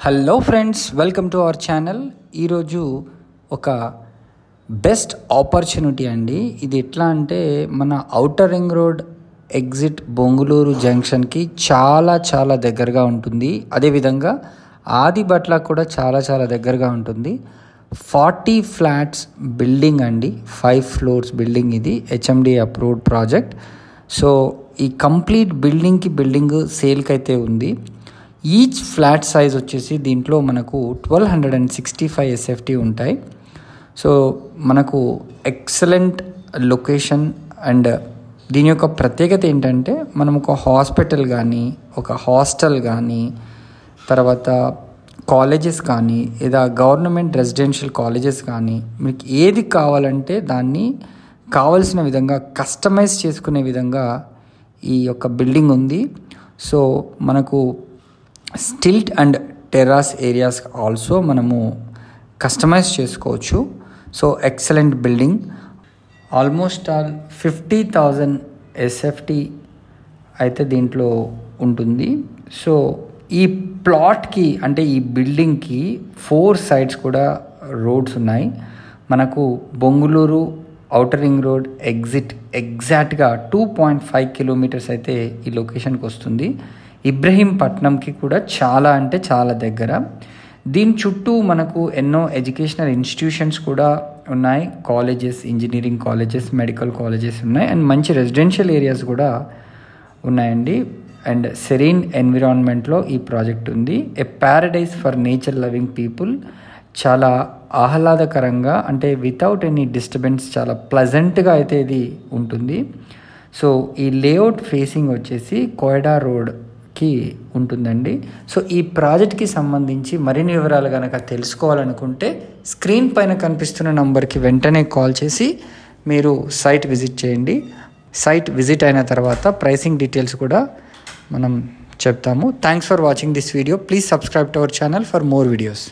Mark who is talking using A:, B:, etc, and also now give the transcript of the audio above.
A: Hello friends, welcome to our channel. ఈరోజు ఒక best opportunity అండి. ఇది ఎట్లా అంటే మన outer ring road exit Bongulur జంక్షన్కి చాలా దగ్గరగా ఉంటుంది. అదేవిధంగా ఆదిబట్ల కూడా చాలా దగ్గరగా ఉంటుంది. 40 ఫ్లాట్స్ బిల్డింగ్ అండి, 5 ఫ్లోర్స్ బిల్డింగ్. ఇది హెచ్ఎండి అప్రూవ్డ్ ప్రాజెక్ట్. సో ఈ కంప్లీట్ బిల్డింగ్ సేల్కి అయితే ఉంది. ఈచ్ ఫ్లాట్ సైజ్ వచ్చేసి దీంట్లో మనకు 1265 ఎస్ఎఫ్టీ ఉంటాయి. సో మనకు ఎక్సలెంట్ లొకేషన్. అండ్ దీని యొక్క ప్రత్యేకత ఏంటంటే మనం ఒక హాస్పిటల్ కానీ, ఒక హాస్టల్ కానీ, తర్వాత కాలేజెస్ కానీ, లేదా గవర్నమెంట్ రెసిడెన్షియల్ కాలేజెస్ కానీ, మీకు ఏది కావాలంటే దాన్ని కావలసిన విధంగా కస్టమైజ్ చేసుకునే విధంగా ఈ యొక్క బిల్డింగ్ ఉంది. సో మనకు stilt and terrace areas also మనము కస్టమైజ్ చేసుకోవచ్చు. So excellent building. Almost 50,000 SFT అయితే దీంట్లో ఉంటుంది. సో ఈ ప్లాట్కి అంటే ఈ బిల్డింగ్కి 4 సైడ్స్ కూడా రోడ్స్ ఉన్నాయి. మనకు బొంగుళూరు ఔటర్ రింగ్ రోడ్ ఎగ్జాక్ట్గా 2.5 కిలోమీటర్స్ అయితే ఈ లొకేషన్కి వస్తుంది. ఇబ్రహీంపట్నంకి కూడా చాలా దగ్గర. దీని చుట్టూ మనకు ఎన్నో ఎడ్యుకేషనల్ ఇన్స్టిట్యూషన్స్ కూడా ఉన్నాయి. Colleges, engineering colleges, medical colleges ఉన్నాయి. అండ్ మంచి రెసిడెన్షియల్ ఏరియాస్ కూడా ఉన్నాయండి. అండ్ సెరీన్ ఎన్విరాన్మెంట్లో ఈ ప్రాజెక్ట్ ఉంది. A paradise for nature loving people. చాలా ఆహ్లాదకరంగా, అంటే వితౌట్ ఎనీ డిస్టర్బెన్స్, చాలా ప్లజెంట్గా అయితే ఇది ఉంటుంది. సో ఈ లేఅవుట్ ఫేసింగ్ వచ్చేసి కోయడా రోడ్కి ఉంటుందండి. సో ఈ ప్రాజెక్ట్కి సంబంధించి మరిన్ని వివరాలు కనుక తెలుసుకోవాలనుకుంటే స్క్రీన్ పైన కనిపిస్తున్న నంబర్కి వెంటనే కాల్ చేసి మీరు సైట్ విజిట్ చేయండి. సైట్ విజిట్ అయిన తర్వాత ప్రైసింగ్ డీటెయిల్స్ కూడా మనం చెప్తాము. Thanks for watching this video. Please subscribe to our channel for more videos.